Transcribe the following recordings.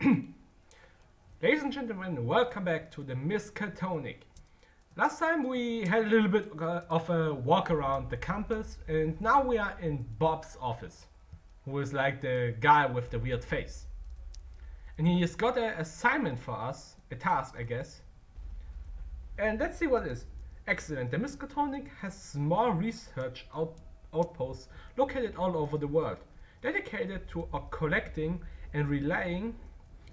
Ladies and gentlemen, welcome back to the Miskatonic. Last time we had a little bit of a walk around the campus, and now we are in Bob's office, who is like the guy with the weird face. And he has got an assignment for us, a task, I guess. And let's see what it is. Excellent. The Miskatonic has small research outposts located all over the world, dedicated to collecting and relaying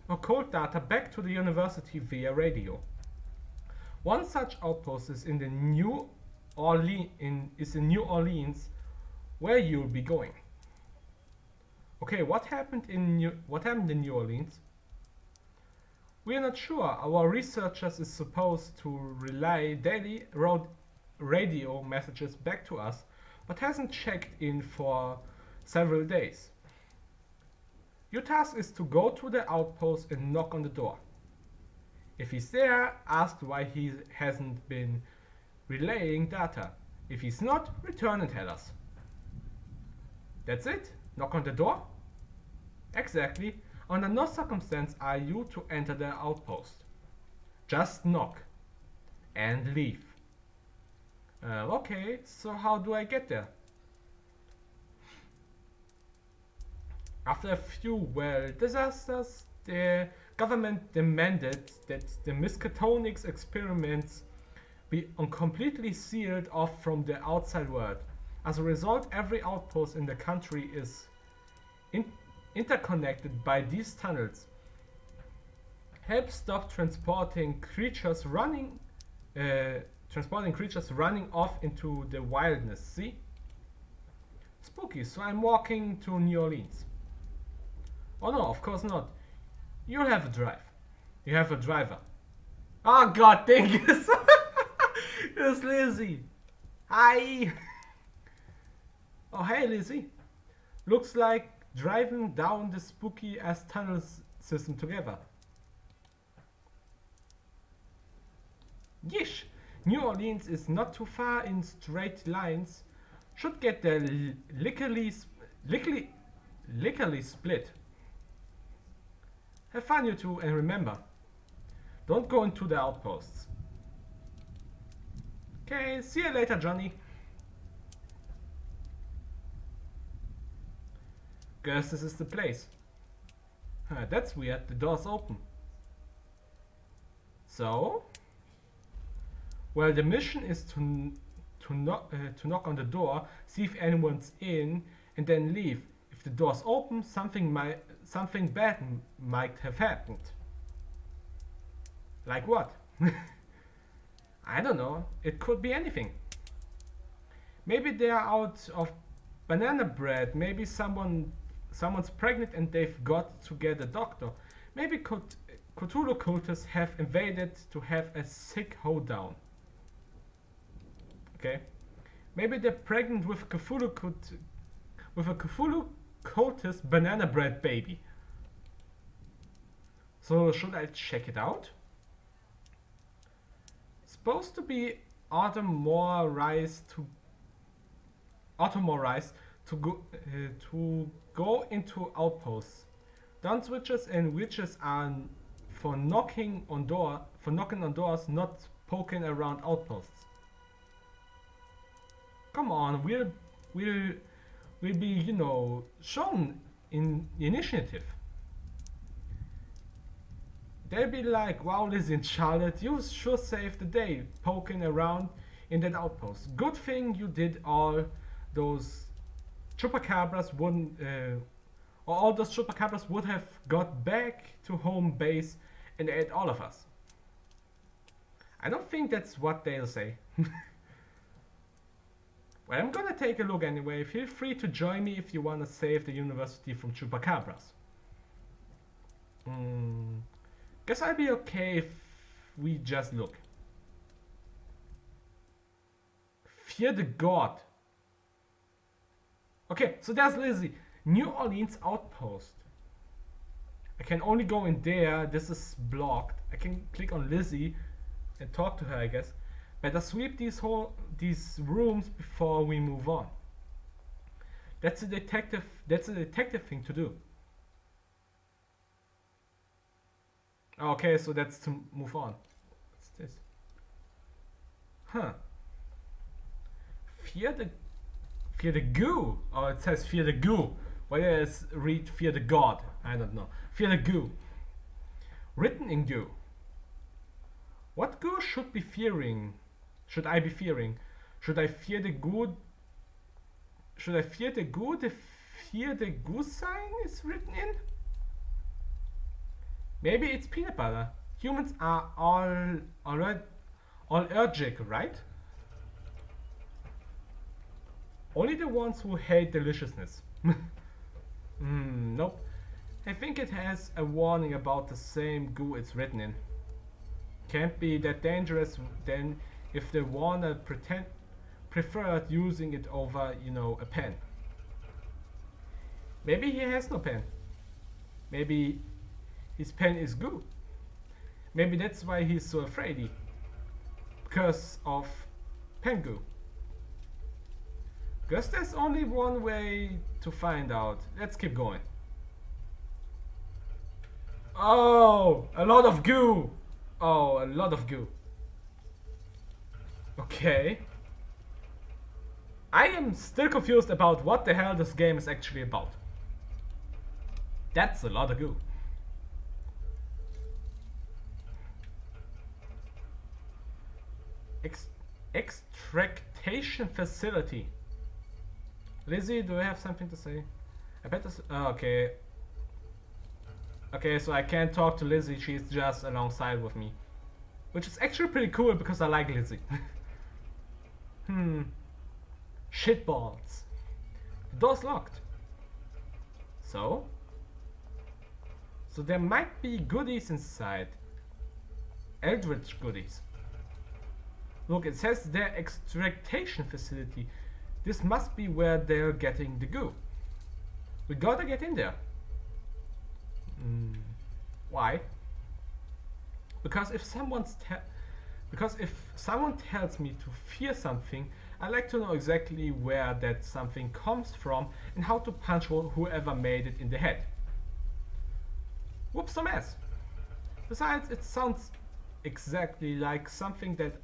occult data back to the university via radio. One such outpost is in New Orleans, where you'll be going. Okay, what happened in New Orleans? We are not sure. Our researchers is supposed to relay daily radio messages back to us, but hasn't checked in for several days. Your task is to go to the outpost and knock on the door. If he's there, ask why he hasn't been relaying data. If he's not, return and tell us. That's it? Knock on the door? Exactly. Under no circumstance are you to enter the outpost. Just knock. And leave. Okay, so how do I get there? After a few disasters, the government demanded that the Miskatonics experiments be completely sealed off from the outside world. As a result, every outpost in the country is interconnected by these tunnels. Help stop transporting creatures running off into the wilderness. See? Spooky. So I'm walking to New Orleans. Oh no, of course not. You'll have a drive. You have a driver. Oh god, thank you. It's Lizzy. Hi. Oh hey Lizzy. Looks like driving down the spooky ass tunnel system together. Yeesh. New Orleans is not too far in straight lines. Should get the lickily split. Have fun, you two, and remember, don't go into the outposts. Okay, see you later, Johnny. Guess this is the place. Huh, that's weird, the door's open. So? Well, the mission is to knock on the door, see if anyone's in, and then leave. If the door's open, something bad might have happened. Like what? I don't know. It could be anything. Maybe they are out of banana bread. Maybe someone's pregnant and they've got to get a doctor. Maybe Cthulhu cultists have invaded to have a sick hoedown. Okay. Maybe they're pregnant with a Cthulhu cultist banana bread baby. So should I check it out? Supposed to be automorized to go into outposts. Dunwichers and witches are for knocking on doors, not poking around outposts. Come on, we'll be, shown in initiative. They'll be like, wow, Lizzy and Charlotte, you sure saved the day poking around in that outpost. Good thing you did all those chupacabras would have got back to home base and ate all of us. I don't think that's what they'll say. Well, I'm gonna take a look anyway. Feel free to join me if you wanna save the university from chupacabras. Guess I'll be okay if we just look. Fear the god. Okay, so there's Lizzy. New Orleans outpost. I can only go in there. This is blocked. I can click on Lizzy and talk to her, I guess. Better sweep these rooms before we move on. That's a detective thing to do. Okay, so that's to move on. What's this? Huh. Fear the goo. Oh, it says fear the goo. Whether it's read fear the god, I don't know. Fear the goo. Written in goo. What goo should be fearing? Should I be fearing? Should I fear the goo? Should I fear the goo? The fear the goo sign is written in? Maybe it's peanut butter. Humans are all allergic, right? Only the ones who hate deliciousness. Nope. I think it has a warning about the same goo it's written in. Can't be that dangerous then if the warner preferred using it over, you know, a pen. Maybe he has no pen. Maybe his pen is goo. Maybe that's why he's so afraid. Because of pen goo. Guess there's only one way to find out. Let's keep going. Oh, a lot of goo. Oh, a lot of goo. Okay. I am still confused about what the hell this game is actually about. That's a lot of goo. Extraction facility. Lizzy, do you have something to say? I bet this. Oh, okay. Okay, so I can't talk to Lizzy, she's just alongside with me. Which is actually pretty cool because I like Lizzy. Shitballs. The door's locked. So there might be goodies inside. Eldritch goodies. Look, it says their extraction facility. This must be where they're getting the goo. We gotta get in there. Why? Because if someone tells me to fear something, I like to know exactly where that something comes from and how to punch whoever made it in the head. Whoops, a mess. Besides, it sounds exactly like something that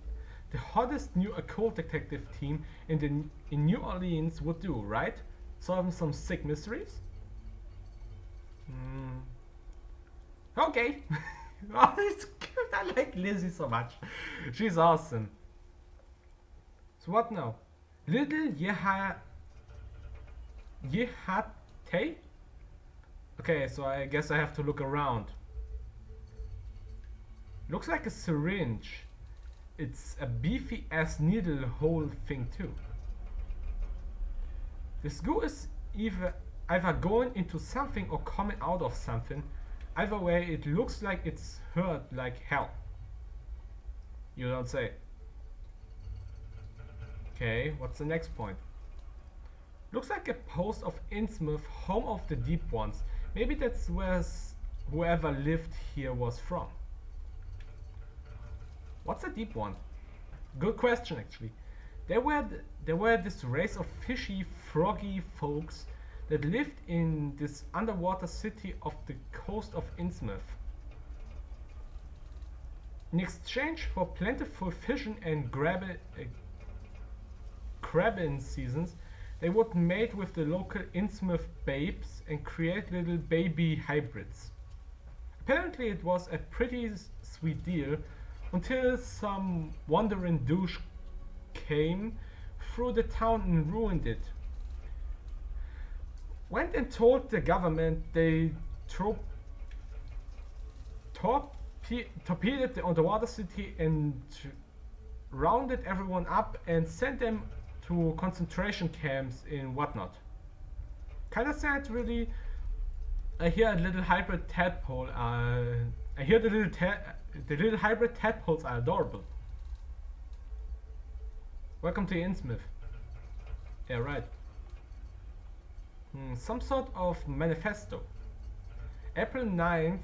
the hottest new occult detective team in New Orleans would do, right? Solving some sick mysteries? Okay. Oh, it's cute. I like Lizzy so much. She's awesome. So what now? Little Yehate? Okay, so I guess I have to look around. Looks like a syringe. It's a beefy ass needle hole thing too. This goo is either going into something or coming out of something. Either way, it looks like it's hurt like hell. You don't say. Okay, what's the next point? Looks like a post of Innsmouth, home of the deep ones. Maybe that's where whoever lived here was from. What's a deep one? Good question, actually. There were this race of fishy, froggy folks that lived in this underwater city off the coast of Innsmouth. In exchange for plentiful fishing and crabbing seasons, they would mate with the local Innsmouth babes and create little baby hybrids. Apparently it was a pretty sweet deal until some wandering douche came through the town and ruined it. Went and told the government they torpedoed the underwater city and rounded everyone up and sent them to concentration camps and whatnot. Kinda sad, really. I hear a little hybrid tadpole. I hear the little hybrid tadpoles are adorable. Welcome to Innsmouth. Yeah, right. Some sort of manifesto. April 9th,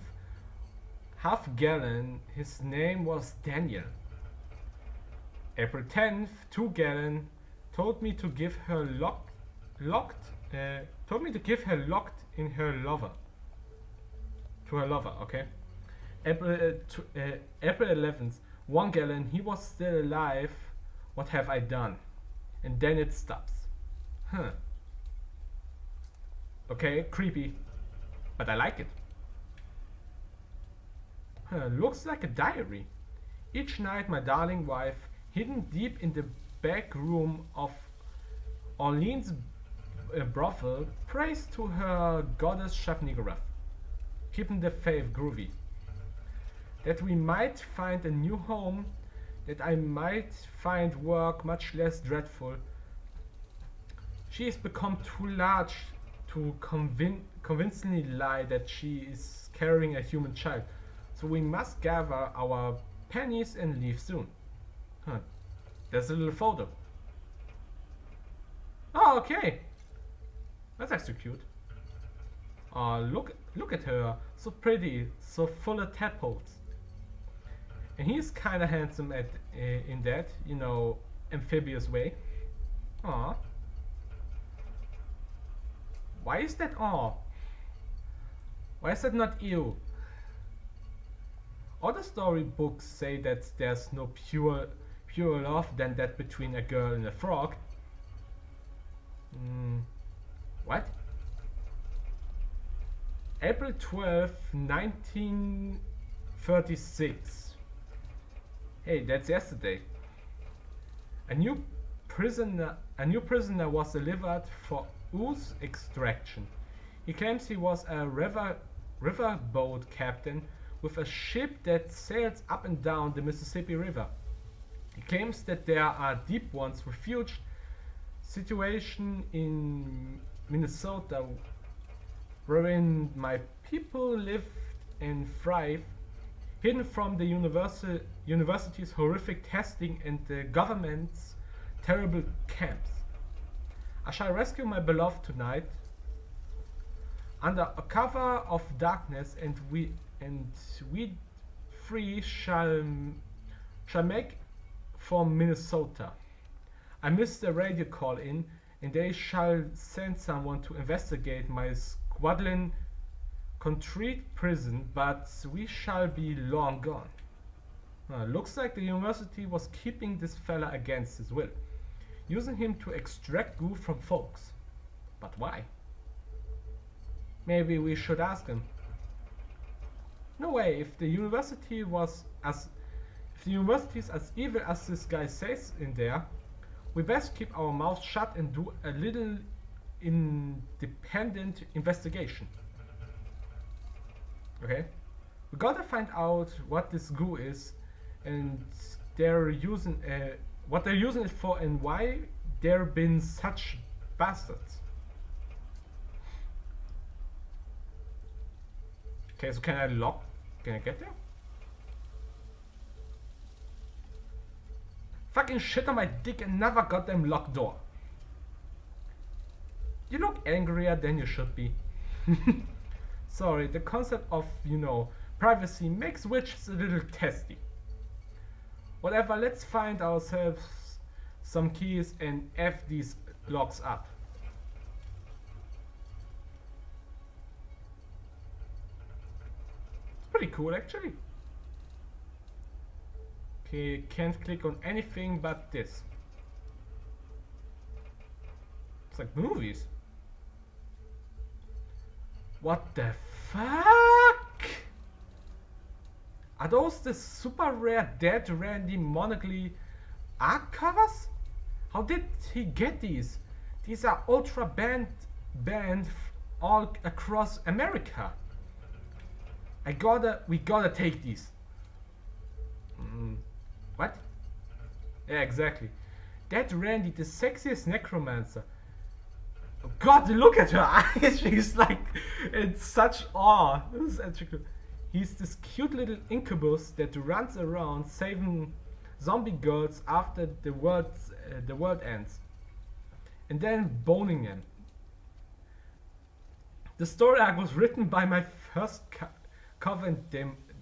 half gallon. His name was Daniel. April 10th, 2 gallon. Told me to give her locked in her lover. To her lover, okay. April 11th, 1 gallon, he was still alive. What have I done? And then it stops. Huh. Okay, creepy. But I like it. Huh, looks like a diary. Each night my darling wife, hidden deep in the back room of Orleans brothel, prays to her goddess Shafnigarath, keeping the faith groovy. That we might find a new home, that I might find work much less dreadful. She has become too large to convincingly lie that she is carrying a human child, so we must gather our pennies and leave soon. Huh. There's a little photo. Oh, okay. That's actually cute. Look at her. So pretty, so full of tadpoles. And he's kind of handsome in that, you know, amphibious way. Aw. Why is that aw? Why is that not ew? Other storybooks say that there's no pure love than that between a girl and a frog. What? April 12th, 1936. Hey, that's yesterday. A new prisoner was delivered for ooze extraction. He claims he was a riverboat captain with a ship that sails up and down the Mississippi River. He claims that there are deep ones refuge situation in Minnesota wherein my people live and thrive, hidden from the university's horrific testing and the government's terrible camps. I shall rescue my beloved tonight under a cover of darkness, and we three shall make for Minnesota. I missed the radio call in, and they shall send someone to investigate my squalid concrete prison, but we shall be long gone. Looks like the university was keeping this fella against his will, using him to extract goo from folks. But why? Maybe we should ask him. No way, if the university is as evil as this guy says in there, we best keep our mouths shut and do a little independent investigation. Okay? We gotta find out what this goo is, and what they're using it for, and why there been such bastards. Okay, so can I get there? Fucking shit on my dick, another goddamn locked door. You look angrier than you should be. Sorry, the concept of, you know, privacy makes witches a little testy. Whatever, let's find ourselves some keys and F these locks up. It's pretty cool actually. Okay, can't click on anything but this. It's like movies. What the fuck? Are those the super rare Dead Randy Monogly arc covers? How did he get these? These are ultra banned all across America. We gotta take these. What? Yeah, exactly. Dead Randy, the sexiest necromancer. Oh God, look at her eyes. She's like in such awe. This is actually cool. He's this cute little incubus that runs around saving zombie girls after the world ends, and then boning them. The story arc was written by my first coven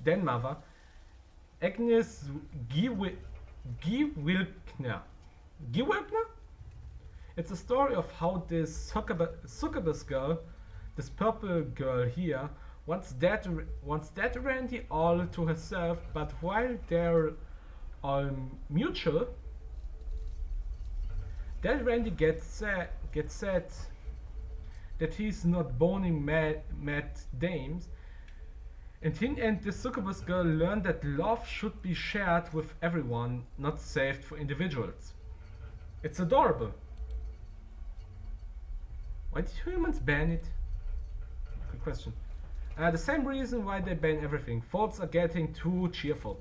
den mother, Agnes Giewilkner. It's a story of how this succubus girl, this purple girl here, Once dead Randy all to herself, but while they're all mutual, dead Randy gets sad that he's not boning mad dames, and he and the succubus girl learn that love should be shared with everyone, not saved for individuals. It's adorable. Why did humans ban it? Good question. The same reason why they ban everything. Folks are getting too cheerful.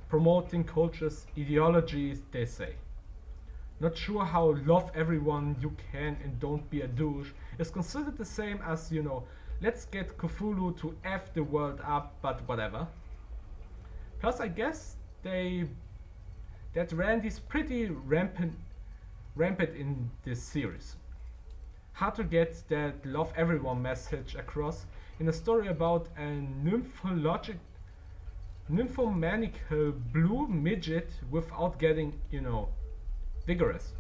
Promoting culture's ideologies, they say. Not sure how love everyone you can and don't be a douche is considered the same as, you know, let's get Cthulhu to F the world up, but whatever. Plus, I guess that Randy's pretty rampant in this series. Hard to get that love everyone message across in a story about a nymphomaniacal blue midget without getting, you know, vigorous.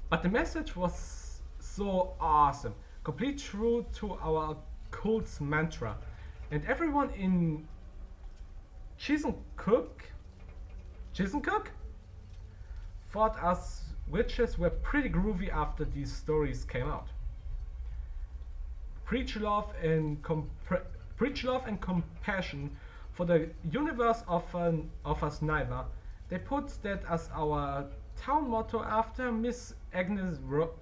But the message was so awesome, complete true to our cult's mantra, and everyone in Chesuncook thought us witches were pretty groovy after these stories came out. Preach love and compassion for the universe of us neither. They put that as our town motto after Miss Agnes wrote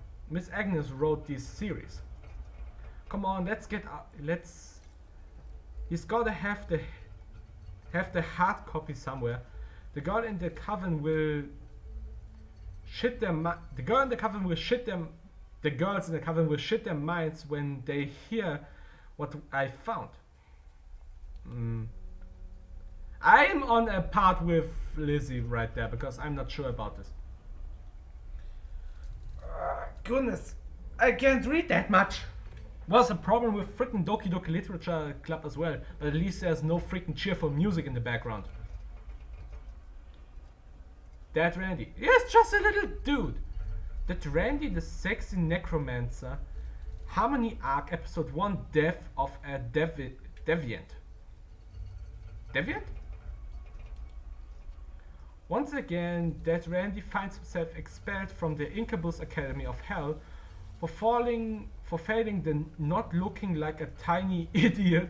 this series. Come on, let's. He's gotta have the hard copy somewhere. The girl in the coven will shit their the girls in the coven will shit their minds when they hear what I found. I'm on a part with Lizzy right there because I'm not sure about this. Goodness, I can't read that much. Was a problem with freaking Doki Doki Literature Club as well, but at least there's no freaking cheerful music in the background. That Randy. Yes, just a little dude. That Randy the Sexy Necromancer. Harmony Arc Episode 1 Death of a Deviant. Deviant? Once again, that Randy finds himself expelled from the Incubus Academy of Hell for failing the not looking like a tiny idiot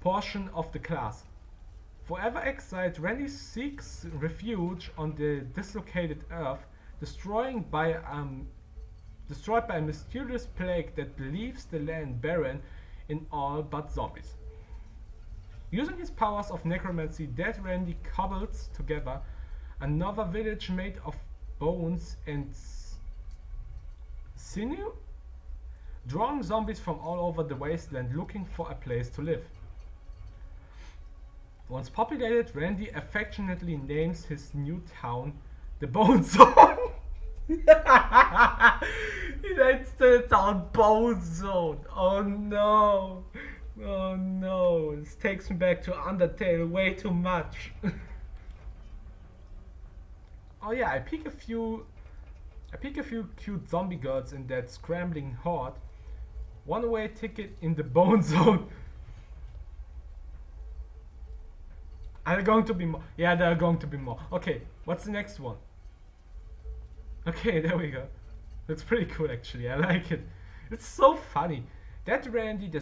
portion of the class. Forever exiled, Randy seeks refuge on the dislocated Earth, destroyed by a mysterious plague that leaves the land barren in all but zombies. Using his powers of necromancy, Dead Randy cobbles together another village made of bones and sinew, drawing zombies from all over the wasteland looking for a place to live. Once populated, Randy affectionately names his new town the Bone Zone. He names the town Bone Zone. Oh no. Oh no. This takes me back to Undertale way too much. Oh yeah, I pick a few cute zombie girls in that scrambling horde. One-way ticket in the Bone Zone. Are there going to be more? Yeah, there are going to be more. Okay, what's the next one? Okay, there we go. That's pretty cool actually, I like it. It's so funny. That Randy, the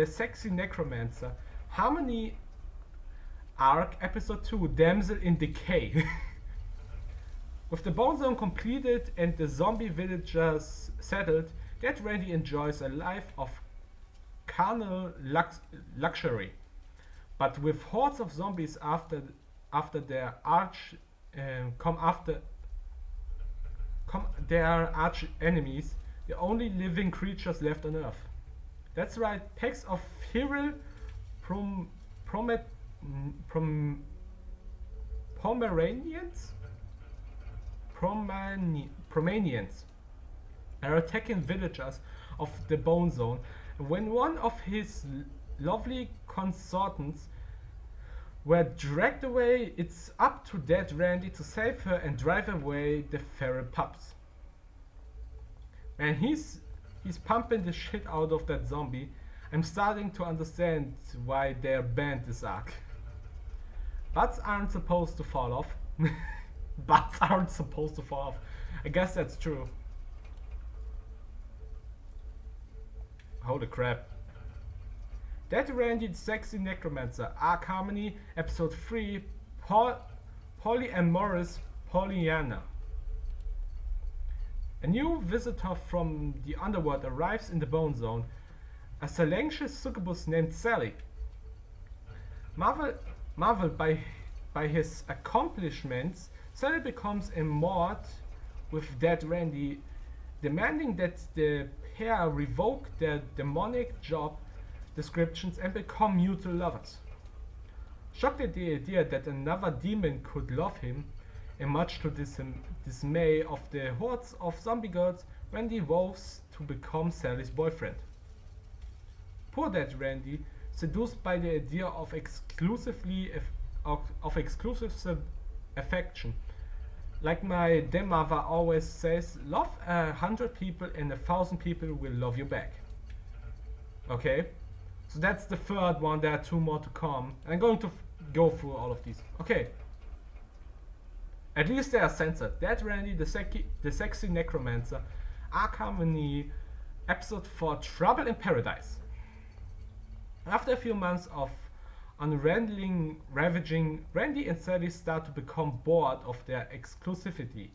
sexy necromancer, Harmony Arc Episode 2, Damsel in Decay. With the Bone Zone completed and the zombie villagers settled, That Randy enjoys a life of carnal luxury. But with hordes of zombies after their arch enemies, the only living creatures left on Earth. That's right, packs of feral Pomeranians are attacking villagers of the Bone Zone. When one of his lovely consortants were dragged away, it's up to Dead Randy to save her and drive away the feral pups. And he's He's pumping the shit out of that zombie. I'm starting to understand why their band is arc. Butts aren't supposed to fall off. Butts aren't supposed to fall off. I guess that's true. Holy crap. Dead Randy the Sexy Necromancer, Arc Harmony, Episode 3, Polyamorous Pollyanna. A new visitor from the underworld arrives in the Bone Zone, a salacious succubus named Sally. Marveled by his accomplishments, Sally becomes enamored with Dead Randy, demanding that the pair revoke their demonic job descriptions and become mutual lovers. Shocked at the idea that another demon could love him, and much to dismay of the hordes of zombie girls, Randy vows to become Sally's boyfriend. Poor Dead Randy, seduced by the idea of exclusive affection. Like my mother always says, love 100 people and 1,000 people will love you back. Okay, so that's the third one. There are 2 more to come. I'm going to go through all of these. Okay, at least they are censored. Dead Randy, the Sexy Necromancer, Arc Harmony, Episode 4, Trouble in Paradise. After a few months of unrelenting ravaging, Randy and Sally start to become bored of their exclusivity.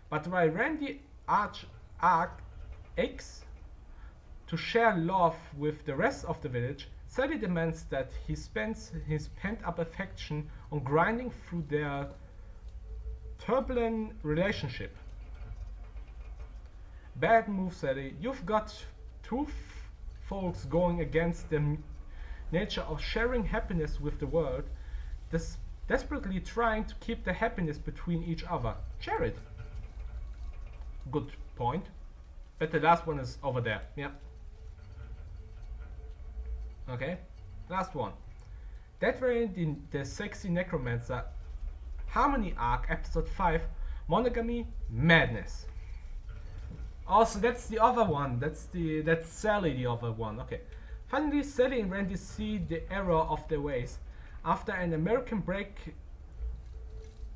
But while Randy aches to share love with the rest of the village, Sally demands that he spends his pent-up affection on grinding through their turbulent relationship. Bad move, Sally. You've got 2 folks going against the nature of sharing happiness with the world, desperately trying to keep the happiness between each other. Share it. Good point. But the last one is over there. Yeah. Okay. Last one. Dead Randy the Sexy Necromancer, Harmony Arc, Episode 5, Monogamy Madness. Also, that's the other one. That's Sally, the other one. Okay. Finally, Sally and Randy see the error of their ways. After an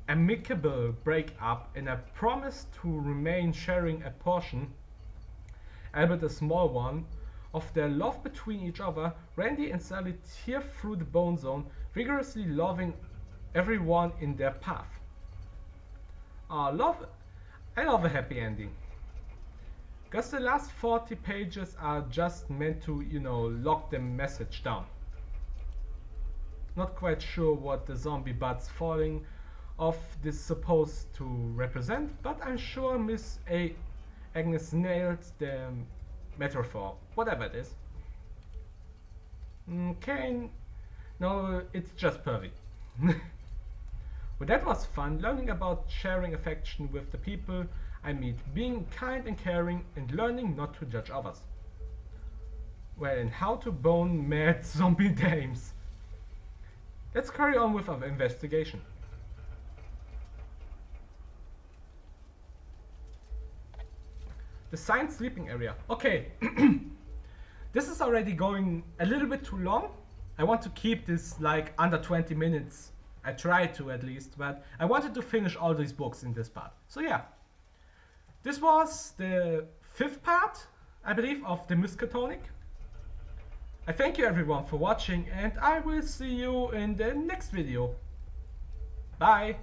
amicable breakup and a promise to remain sharing a portion, albeit a small one, of their love between each other, Randy and Sally tear through the Bone Zone, vigorously loving everyone in their path. I love a happy ending. Because the last 40 pages are just meant to, lock the message down. Not quite sure what the zombie butts falling off is supposed to represent, but I'm sure Miss Agnes nailed the metaphor, whatever it is. Okay, no, it's just pervy. But that was fun, learning about sharing affection with the people I meet, being kind and caring, and learning not to judge others. Well, and how to bone mad zombie dames. Let's carry on with our investigation. The science sleeping area. Okay, this is already going a little bit too long. I want to keep this like under 20 minutes. I try to at least, but I wanted to finish all these books in this part. So yeah, this was the 5th part, I believe, of the Miskatonic. I thank you everyone for watching, and I will see you in the next video. Bye!